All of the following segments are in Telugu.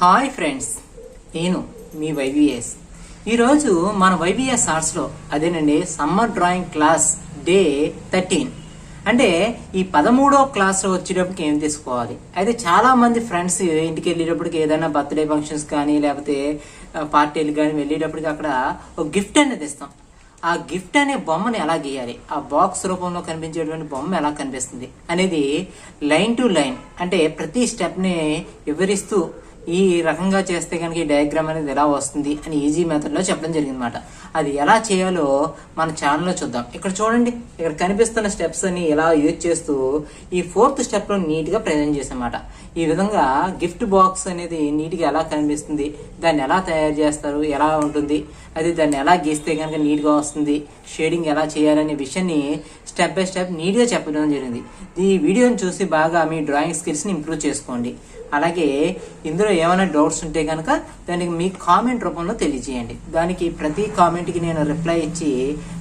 హాయ్ ఫ్రెండ్స్, నేను మీ వైవిఎస్. ఈరోజు మన వైవిఎస్ ఆర్ట్స్లో అదేనండి సమ్మర్ డ్రాయింగ్ క్లాస్ డే 13. అంటే ఈ 13వ క్లాస్లో వచ్చేటప్పటికి ఏం తీసుకోవాలి. అయితే చాలా మంది ఫ్రెండ్స్ ఇంటికి వెళ్ళేటప్పటికి ఏదైనా బర్త్డే ఫంక్షన్స్ కానీ లేకపోతే పార్టీలు కానీ వెళ్ళేటప్పటికి అక్కడ ఒక గిఫ్ట్ అనేది ఇస్తాం. ఆ గిఫ్ట్ అనే బొమ్మని ఎలా గీయాలి, ఆ బాక్స్ రూపంలో కనిపించేటువంటి బొమ్మ ఎలా కనిపిస్తుంది అనేది లైన్ టు లైన్ అంటే ప్రతి స్టెప్ని వివరిస్తూ ఈ రకంగా చేస్తే కనుక ఈ డయాగ్రామ్ అనేది ఎలా వస్తుంది అని ఈజీ మెథడ్లో చెప్పడం జరిగిందన్నమాట. అది ఎలా చేయాలో మన ఛానల్లో చూద్దాం. ఇక్కడ చూడండి, ఇక్కడ కనిపిస్తున్న స్టెప్స్ అని ఎలా యూజ్ చేస్తూ ఈ 4th స్టెప్లో నీట్గా ప్రజెంట్ చేసామాట. ఈ విధంగా గిఫ్ట్ బాక్స్ అనేది నీట్గా ఎలా కనిపిస్తుంది, దాన్ని ఎలా తయారు చేస్తారు, ఎలా ఉంటుంది, అది దాన్ని ఎలా గీస్తే కనుక నీట్గా వస్తుంది, షేడింగ్ ఎలా చేయాలనే విషయాన్ని స్టెప్ బై స్టెప్ నీట్గా చెప్పడం జరిగింది. ఈ వీడియోని చూసి బాగా మీ డ్రాయింగ్ స్కిల్స్ని ఇంప్రూవ్ చేసుకోండి. అలాగే ఇందులో ఏమైనా డౌట్స్ ఉంటే కనుక దానికి మీ కామెంట్ రూపంలో తెలియజేయండి. దానికి ప్రతి కామెంట్కి నేను రిప్లై ఇచ్చి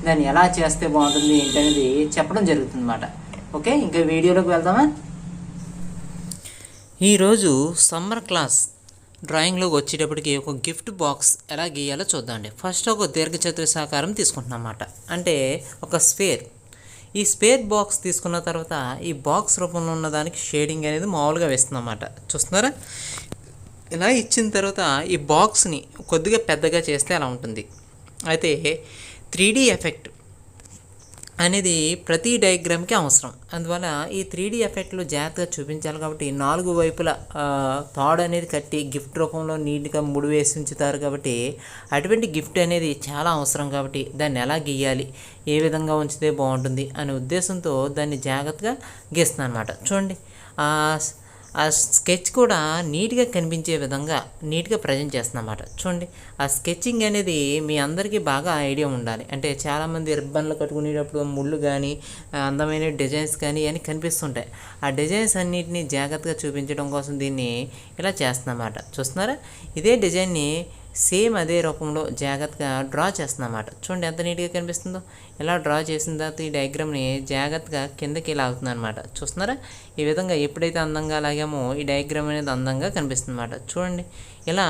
దాన్ని ఎలా చేస్తే బాగుంటుంది ఏంటనేది చెప్పడం జరుగుతుంది అన్నమాట. ఓకే, ఇంకా వీడియోలోకి వెళ్దామా. ఈరోజు సమ్మర్ క్లాస్ డ్రాయింగ్లోకి వచ్చేటప్పటికి ఒక గిఫ్ట్ బాక్స్ ఎలా గీయాలో చూద్దామండి. ఫస్ట్ ఒక దీర్ఘచతురస్రాకారం తీసుకుంటున్నాం అన్నమాట. అంటే ఒక స్ఫేర్. ఈ స్పేర్ బాక్స్ తీసుకున్న తర్వాత ఈ బాక్స్ రూపంలో ఉన్న దానికి షేడింగ్ అనేది మామూలుగా వేస్తుందన్నమాట. చూస్తున్నారా, ఇలా ఇచ్చిన తర్వాత ఈ బాక్స్ని కొద్దిగా పెద్దగా చేస్తే అలా ఉంటుంది. అయితే 3D ఎఫెక్ట్ అనేది ప్రతి డయాగ్రామ్కి అవసరం. అందువల్ల ఈ 3D ఎఫెక్ట్లు జాగ్రత్తగా చూపించాలి కాబట్టి 4 వైపుల తాడు అనేది కట్టి గిఫ్ట్ రూపంలో నీట్గా ముడి వేసి ఉంచుతారు. కాబట్టి అటువంటి గిఫ్ట్ అనేది చాలా అవసరం. కాబట్టి దాన్ని ఎలా గీయాలి, ఏ విధంగా ఉంచితే బాగుంటుంది అనే ఉద్దేశంతో దాన్ని జాగ్రత్తగా గీస్తున్నాను అనమాట. చూడండి, ఆ స్కెచ్ కూడా నీట్గా కనిపించే విధంగా నీట్గా ప్రజెంట్ చేస్తున్నమాట. చూడండి, ఆ స్కెచింగ్ అనేది మీ అందరికీ బాగా ఐడియా ఉండాలి. అంటే చాలామంది రిబ్బన్లు కట్టుకునేటప్పుడు ముళ్ళు కానీ అందమైన డిజైన్స్ కానీ ఇవన్నీ కనిపిస్తుంటాయి. ఆ డిజైన్స్ అన్నిటిని జాగ్రత్తగా చూపించడం కోసం దీన్ని ఇలా చేస్తున్నమాట. చూస్తున్నారా, ఇదే డిజైన్ని సేమ్ అదే రూపంలో జాగ్రత్తగా డ్రా చేస్తున్నమాట. చూడండి ఎంత నీట్గా కనిపిస్తుందో. ఇలా డ్రా చేసిన తర్వాత ఈ డయాగ్రామ్ని జాగ్రత్తగా కిందకి లాగుతుంది అనమాట. చూస్తున్నారా, ఈ విధంగా ఎప్పుడైతే అందంగా లాగామో ఈ డయాగ్రామ్ అనేది అందంగా కనిపిస్తుంది అనమాట. చూడండి, ఇలా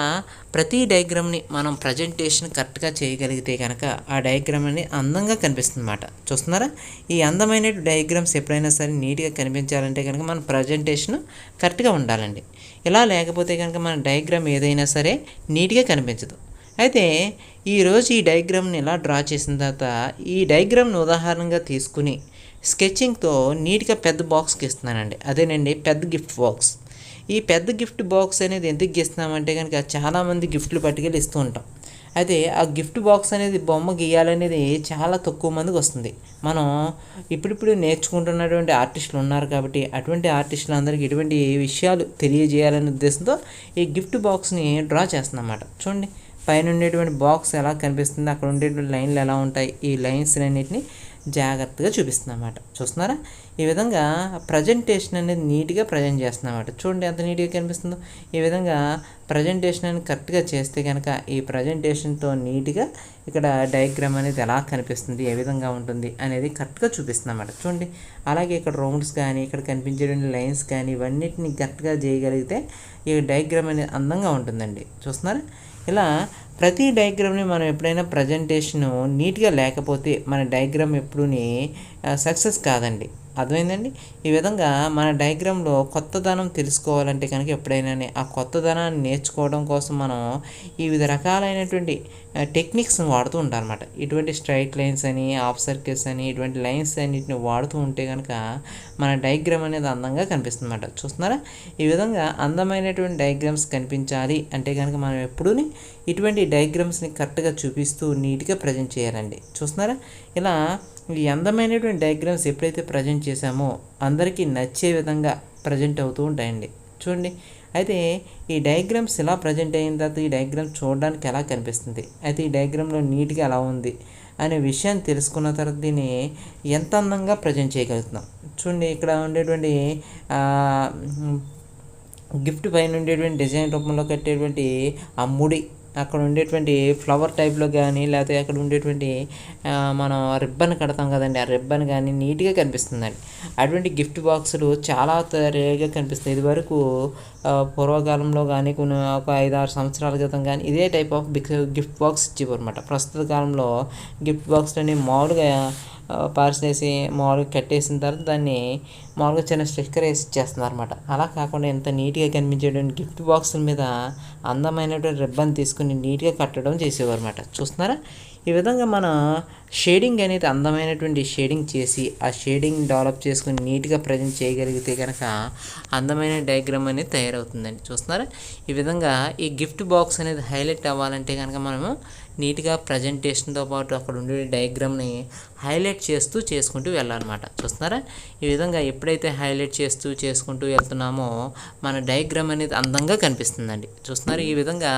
ప్రతి డయాగ్రామ్ని మనం ప్రజెంటేషన్ కరెక్ట్గా చేయగలిగితే కనుక ఆ డయాగ్రామ్ అనేది అందంగా కనిపిస్తుంది అనమాట. చూస్తున్నారా, ఈ అందమైన డయాగ్రామ్స్ ఎప్పుడైనా సరే నీట్గా కనిపించాలంటే కనుక మన ప్రజెంటేషన్ కరెక్ట్గా ఉండాలండి. ఇలా లేకపోతే కనుక మన డయాగ్రామ్ ఏదైనా సరే నీట్గా కనిపించదు. అయితే ఈరోజు ఈ డయాగ్రామ్ని ఇలా డ్రా చేసిన తర్వాత ఈ డయాగ్రామ్ని ఉదాహరణగా తీసుకుని స్కెచింగ్తో నీట్గా పెద్ద బాక్స్కి ఇస్తున్నానండి. అదేనండి పెద్ద గిఫ్ట్ బాక్స్. ఈ పెద్ద గిఫ్ట్ బాక్స్ అనేది ఎందుకు గీస్తున్నామంటే కనుక చాలామంది గిఫ్ట్లు పట్టుకెళ్ళి ఇస్తూ ఉంటాం. అయితే ఆ గిఫ్ట్ బాక్స్ అనేది బొమ్మ గీయాలనేది చాలా తక్కువ మందికి వస్తుంది. మనం ఇప్పుడిప్పుడు నేర్చుకుంటున్నటువంటి ఆర్టిస్టులు ఉన్నారు కాబట్టి అటువంటి ఆర్టిస్టులు అందరికీ ఇటువంటి విషయాలు తెలియజేయాలనే ఉద్దేశంతో ఈ గిఫ్ట్ బాక్స్ని డ్రా చేస్తున్నమాట. చూడండి, పైన ఉండేటువంటి బాక్స్ ఎలా కనిపిస్తుంది, అక్కడ ఉండేటువంటి లైన్లు ఎలా ఉంటాయి, ఈ లైన్స్ అన్నిటిని జాగ్రత్తగా చూపిస్తున్నమాట. చూస్తున్నారా, ఈ విధంగా ప్రజెంటేషన్ అనేది నీట్గా ప్రజెంట్ చేస్తున్నమాట. చూడండి ఎంత నీట్గా కనిపిస్తుందో. ఈ విధంగా ప్రజెంటేషన్ అనేది కరెక్ట్గా చేస్తే కనుక ఈ ప్రజెంటేషన్తో నీట్గా ఇక్కడ డయాగ్రామ్ అనేది ఎలా కనిపిస్తుంది, ఏ విధంగా ఉంటుంది అనేది కరెక్ట్గా చూపిస్తున్నమాట. చూడండి, అలాగే ఇక్కడ రౌండ్స్ కానీ ఇక్కడ కనిపించేటువంటి లైన్స్ కానీ ఇవన్నిటిని కరెక్ట్గా చేయగలిగితే ఈ డయాగ్రామ్ అనేది అందంగా ఉంటుందండి. చూస్తున్నారా, ఇలా ప్రతి డయాగ్రామ్ని మనం ఎప్పుడైనా ప్రజెంటేషన్ నీట్గా లేకపోతే మన డయాగ్రామ్ ఎప్పుడూని సక్సెస్ కాదండి. అర్థమైందండి. ఈ విధంగా మన డయాగ్రామ్లో కొత్తదనం తెలుసుకోవాలంటే కనుక ఎప్పుడైనా ఆ కొత్తదనాన్ని నేర్చుకోవడం కోసం మనం వివిధ రకాలైనటువంటి టెక్నిక్స్ని వాడుతూ ఉంటాం అనమాట. ఇటువంటి స్ట్రైట్ లైన్స్ అని, హాఫ్ సర్కిల్స్ అని, ఇటువంటి లైన్స్ అన్నిటిని వాడుతూ ఉంటే కనుక మన డయాగ్రామ్ అనేది అందంగా కనిపిస్తుంది అన్నమాట. చూస్తున్నారా, ఈ విధంగా అందమైనటువంటి డయాగ్రామ్స్ కనిపించాలి అంటే కనుక మనం ఎప్పుడూ ఇటువంటి డయాగ్రామ్స్ని కరెక్ట్గా చూపిస్తూ నీట్గా ప్రజెంట్ చేయాలండి. చూస్తున్నారా, ఇలా ఈ అందమైనటువంటి డయాగ్రామ్స్ ఎప్పుడైతే ప్రజెంట్ చేసామో అందరికీ నచ్చే విధంగా ప్రజెంట్ అవుతూ ఉంటాయండి. చూడండి, అయితే ఈ డయాగ్రామ్స్ ఇలా ప్రజెంట్ అయిన తర్వాత ఈ డయాగ్రామ్ చూడడానికి ఎలా కనిపిస్తుంది, అయితే ఈ డయాగ్రామ్లో నీట్గా ఎలా ఉంది అనే విషయాన్ని తెలుసుకున్న తర్వాత దీన్ని ఎంత అందంగా ప్రజెంట్ చేయగలుగుతున్నాం. చూడండి, ఇక్కడ ఉండేటువంటి గిఫ్ట్ పైన ఉండేటువంటి డిజైన్ రూపంలో కట్టేటువంటి ఆ ముడి అక్కడ ఉండేటువంటి ఫ్లవర్ టైప్లో కానీ లేకపోతే అక్కడ ఉండేటువంటి మనం రిబ్బన్ కడతాం కదండి, ఆ రిబ్బన్ కానీ నీట్గా కనిపిస్తుందండి. అటువంటి గిఫ్ట్ బాక్సులు చాలా రేర్గా కనిపిస్తాయి. ఇది వరకు పూర్వకాలంలో కానీ ఒక 5-6 సంవత్సరాల క్రితం కానీ ఇదే టైప్ ఆఫ్ గిఫ్ట్ బాక్స్ ఇచ్చేవారు అనమాట. ప్రస్తుత కాలంలో గిఫ్ట్ బాక్స్లని మామూలుగా పార్సల్ మామూలుగా కట్టేసిన తర్వాత దాన్ని మామూలుగా చిన్న స్టిక్కర్ వేసి ఇచ్చేస్తున్నారు అనమాట. అలా కాకుండా ఎంత నీట్గా కనిపించేటువంటి గిఫ్ట్ బాక్సుల మీద అందమైనటువంటి రిబ్బన్ తీసుకుని నీట్గా కట్టడం చేసేవారు అనమాట. చూస్తున్నారా? ఈ విధంగా మన షేడింగ్ అనేది అందమైనటువంటి షేడింగ్ చేసి ఆ షేడింగ్ డెవలప్ చేసుకుని నీట్గా ప్రజెంట్ చేయగలిగితే కనుక అందమైన డయాగ్రామ్ అనేది తయారవుతుందండి. చూస్తున్నారా? ఈ విధంగా ఈ గిఫ్ట్ బాక్స్ అనేది హైలైట్ అవ్వాలంటే కనుక మనము నీట్గా ప్రజెంటేషన్తో పాటు అక్కడ ఉండే డయాగ్రామ్ని హైలైట్ చేసుకుంటూ వెళ్ళాలన్నమాట. చూస్తున్నారా? ఈ విధంగా ఎప్పుడైతే హైలైట్ చేసుకుంటూ వెళ్తున్నామో మన డయాగ్రామ్ అనేది అందంగా కనిపిస్తుందండి. చూస్తున్నారు? ఈ విధంగా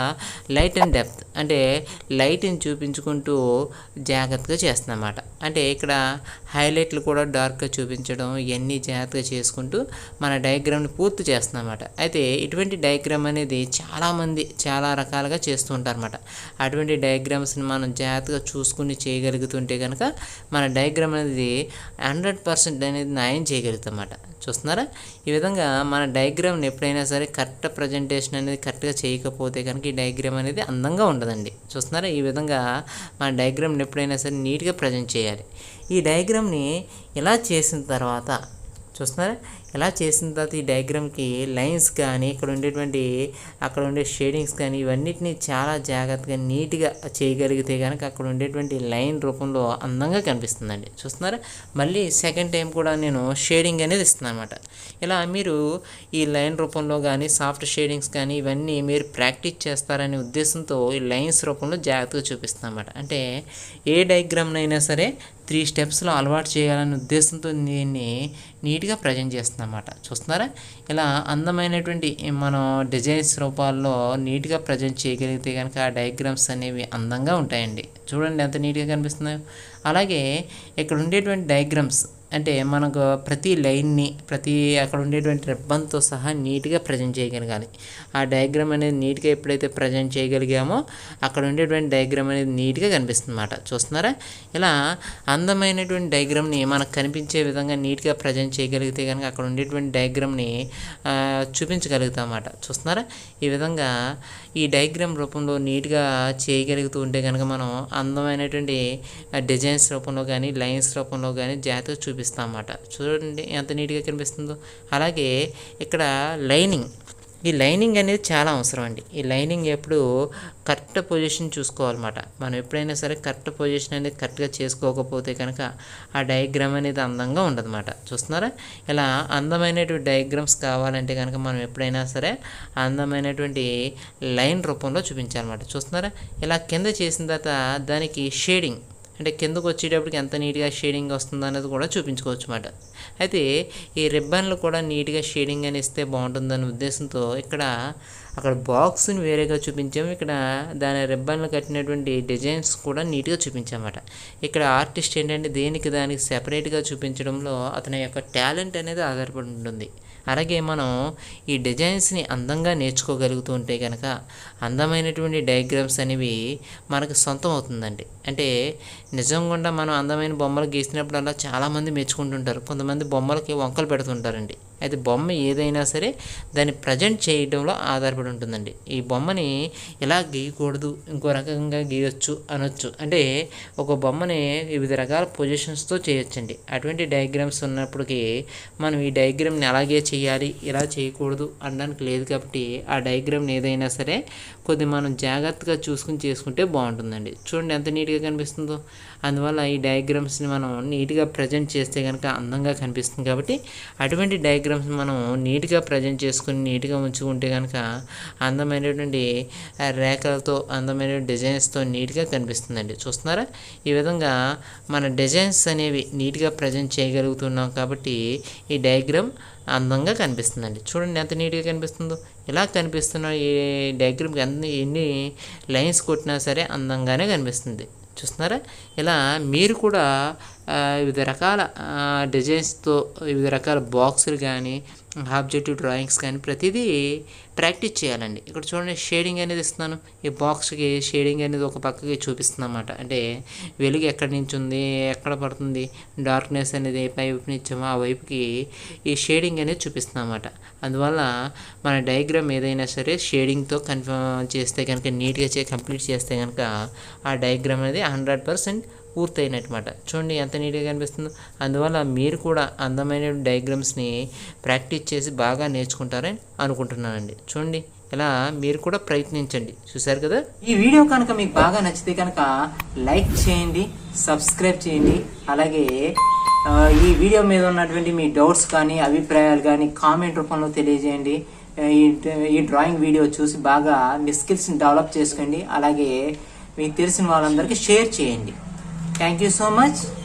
లైట్ అండ్ డెప్త్ అంటే లైట్ని చూపించుకుంటూ జాగ్రత్తగా చేస్తున్నమాట. అంటే ఇక్కడ హైలైట్లు కూడా డార్క్గా చూపించడం ఇవన్నీ జాగ్రత్తగా చేసుకుంటూ మన డయాగ్రామ్ని పూర్తి చేస్తున్నమాట. అయితే ఇటువంటి డయాగ్రామ్ అనేది చాలామంది చాలా రకాలుగా చేస్తూ ఉంటారన్నమాట. అటువంటి డయాగ్రామ్స్ని మనం జాగ్రత్తగా చూసుకుని చేయగలుగుతుంటే కనుక మన డయాగ్రామ్ అనేది 100% అనేది న్యాయం చేయగలుగుతాం అన్నమాట. చూస్తున్నారా? ఈ విధంగా మన డయాగ్రామ్ని ఎప్పుడైనా సరే కరెక్ట్ ప్రజెంటేషన్ అనేది కరెక్ట్గా చేయకపోతే కనుక ఈ డయాగ్రామ్ అనేది అందంగా ఉండదండి. చూస్తున్నారా? ఈ విధంగా మన డయాగ్రామ్ని ఎప్పుడైనా సరే నీట్గా ప్రజెంట్ చేయాలి. ఈ డయాగ్రామ్ని ఇలా చేసిన తర్వాత చూస్తున్నారా? ఇలా చేసిన తర్వాత ఈ డయాగ్రామ్కి లైన్స్ కానీ ఇక్కడ ఉండేటువంటి అక్కడ ఉండే షేడింగ్స్ కానీ ఇవన్నిటిని చాలా జాగ్రత్తగా నీట్గా చేయగలిగితే కనుక అక్కడ ఉండేటువంటి లైన్ రూపంలో అందంగా కనిపిస్తుందండి. చూస్తున్నారా? మళ్ళీ సెకండ్ టైం కూడా నేను షేడింగ్ అనేది ఇస్తున్నాను అనమాట. ఇలా మీరు ఈ లైన్ రూపంలో కానీ సాఫ్ట్ షేడింగ్స్ కానీ ఇవన్నీ మీరు ప్రాక్టీస్ చేస్తారనే ఉద్దేశంతో ఈ లైన్స్ రూపంలో జాగ్రత్తగా చూపిస్తున్నాను అనమాట. అంటే ఏ డయాగ్రామ్నైనా సరే 3 స్టెప్స్లో అలవాటు చేయాలనే ఉద్దేశంతో దీన్ని నీట్గా ప్రజెంట్ చేస్తున్నాం అన్నమాట. చూస్తున్నారా? ఇలా అందమైనటువంటి మనం డిజైన్స్ రూపాల్లో నీట్గా ప్రజెంట్ చేయగలిగితే కనుక ఆ డయాగ్రామ్స్ అనేవి అందంగా ఉంటాయండి. చూడండి ఎంత నీట్గా కనిపిస్తున్నాయో. అలాగే ఇక్కడ ఉండేటువంటి డయాగ్రామ్స్ అంటే మనకు ప్రతి లైన్ని అక్కడ ఉండేటువంటి రిబ్బన్తో సహా నీట్గా ప్రజెంట్ చేయగలగాలి. ఆ డయాగ్రామ్ అనేది నీట్గా ఎప్పుడైతే ప్రజెంట్ చేయగలిగామో అక్కడ ఉండేటువంటి డయాగ్రామ్ అనేది నీట్గా కనిపిస్తుంది అన్నమాట. చూస్తున్నారా? ఇలా అందమైనటువంటి డయాగ్రామ్ని మనకు కనిపించే విధంగా నీట్గా ప్రజెంట్ చేయగలిగితే కనుక అక్కడ ఉండేటువంటి డయాగ్రామ్ని చూపించగలుగుతాం అన్నమాట. చూస్తున్నారా? ఈ విధంగా ఈ డయాగ్రామ్ రూపంలో నీట్గా చేయగలుగుతూ ఉంటే కనుక మనం అందమైనటువంటి డిజైన్స్ రూపంలో కానీ లైన్స్ రూపంలో కానీ జాగ్రత్తగా చూపిస్తాం అన్నమాట. చూడండి ఎంత నీట్గా కనిపిస్తుందో. అలాగే ఇక్కడ ఈ లైనింగ్ అనేది చాలా అవసరం అండి. ఈ లైనింగ్ ఎప్పుడు కరెక్ట్ పొజిషన్ చూసుకోవాలన్నమాట. మనం ఎప్పుడైనా సరే కరెక్ట్ పొజిషన్ అనేది కరెక్ట్గా చేసుకోకపోతే కనుక ఆ డయాగ్రామ్ అనేది అందంగా ఉండదన్నమాట. చూస్తున్నారా? ఇలా అందమైనటువంటి డయాగ్రామ్స్ కావాలంటే కనుక మనం ఎప్పుడైనా సరే అందమైనటువంటి లైన్ రూపంలో చూపించాలన్నమాట. చూస్తున్నారా? ఇలా కింద చేసిన తర్వాత దానికి షేడింగ్ అంటే కిందకు వచ్చేటప్పటికి ఎంత నీట్గా షేడింగ్ వస్తుందో అనేది కూడా చూపించుకోవచ్చు అన్నమాట. అయితే ఈ రిబ్బన్లు కూడా నీట్గా షేడింగ్ అని ఇస్తే బాగుంటుందనే ఉద్దేశంతో అక్కడ బాక్స్ని వేరేగా చూపించాము. ఇక్కడ దాని రిబ్బన్లు కట్టినటువంటి డిజైన్స్ కూడా నీట్గా చూపించామన్నమాట. ఇక్కడ ఆర్టిస్ట్ ఏంటంటే దానికి సెపరేట్గా చూపించడంలో అతని యొక్క టాలెంట్ అనేది ఆధారపడి ఉంటుంది. అలాగే మనం ఈ డిజైన్స్ని అందంగా నేర్చుకోగలుగుతూ ఉంటే కనుక అందమైనటువంటి డయాగ్రామ్స్ అనేవి మనకు సొంతం అవుతుందండి. అంటే నిజంగా మనం అందమైన బొమ్మలు గీసినప్పుడల్లా చాలామంది మెచ్చుకుంటుంటారు. కొంతమంది బొమ్మలకి వంకలు పెడుతుంటారండి. అయితే బొమ్మ ఏదైనా సరే దాన్ని ప్రజెంట్ చేయడంలో ఆధారపడి ఉంటుందండి. ఈ బొమ్మని ఇలా గీయకూడదు, ఇంకో రకంగా గీయొచ్చు అనొచ్చు. అంటే ఒక బొమ్మని వివిధ రకాల పొజిషన్స్తో చేయొచ్చండి. అటువంటి డయాగ్రామ్స్ ఉన్నప్పటికీ మనం ఈ డయాగ్రామ్ని అలాగే చేయాలి, ఇలా చేయకూడదు అనడానికి లేదు. కాబట్టి ఆ డయాగ్రామ్ని ఏదైనా సరే కొద్దిగా మనం జాగ్రత్తగా చూసుకుని చేసుకుంటే బాగుంటుందండి. చూడండి ఎంత నీట్గా కనిపిస్తుందో. అందువల్ల ఈ డయాగ్రామ్స్ని మనం నీట్గా ప్రజెంట్ చేస్తే కనుక అందంగా కనిపిస్తుంది. కాబట్టి అటువంటి డయాగ్రామ్స్ మనం నీట్గా ప్రజెంట్ చేసుకుని నీట్గా ఉంచుకుంటే కనుక అందమైనటువంటి రేఖలతో అందమైన డిజైన్స్తో నీట్గా కనిపిస్తుందండి. చూస్తున్నారా? ఈ విధంగా మన డిజైన్స్ అనేవి నీట్గా ప్రజెంట్ చేయగలుగుతున్నాం కాబట్టి ఈ డయాగ్రామ్ అందంగా కనిపిస్తుందండి. చూడండి ఎంత నీట్గా కనిపిస్తుందో. ఇలా కనిపిస్తున్న ఈ డయాగ్రామ్కి ఎన్ని లైన్స్ కొట్టినా సరే అందంగానే కనిపిస్తుంది. చూస్తున్నారా? ఇలా మీరు కూడా వివిధ రకాల డిజైన్స్తో వివిధ రకాల బాక్సులు కానీ ఆబ్జెక్టివ్ డ్రాయింగ్స్ కానీ ప్రతిదీ ప్రాక్టీస్ చేయాలండి. ఇక్కడ చూడండి షేడింగ్ అనేది ఇస్తున్నాను. ఈ బాక్స్కి షేడింగ్ అనేది ఒక పక్కకి చూపిస్తుంది అన్నమాట. అంటే వెలుగు ఎక్కడి నుంచి ఉంది, ఎక్కడ పడుతుంది, డార్క్నెస్ అనేది ఏ వైపు నుంచామో ఆ వైపుకి ఈ షేడింగ్ అనేది చూపిస్తుంది అన్నమాట. అందువల్ల మన డయాగ్రామ్ ఏదైనా సరే షేడింగ్తో కన్ఫర్మ్ చేస్తే కనుక నీట్గా కంప్లీట్ చేస్తే కనుక ఆ డయాగ్రామ్ అనేది 100% పూర్తయినమాట. చూడండి ఎంత నీట్గా కనిపిస్తుందో. అందువల్ల మీరు కూడా అందమైన డయాగ్రామ్స్ని ప్రాక్టీస్ చేసి బాగా నేర్చుకుంటారని అనుకుంటున్నానండి. చూడండి ఇలా మీరు కూడా ప్రయత్నించండి. చూసారు కదా. ఈ వీడియో కనుక మీకు బాగా నచ్చితే కనుక లైక్ చేయండి, సబ్స్క్రైబ్ చేయండి. అలాగే ఈ వీడియో మీద ఉన్నటువంటి మీ డౌట్స్ కానీ అభిప్రాయాలు కానీ కామెంట్ రూపంలో తెలియజేయండి. ఈ డ్రాయింగ్ వీడియో చూసి బాగా మీ స్కిల్స్ని డెవలప్ చేసుకోండి. అలాగే మీకు తెలిసిన వాళ్ళందరికీ షేర్ చేయండి. Thank you so much.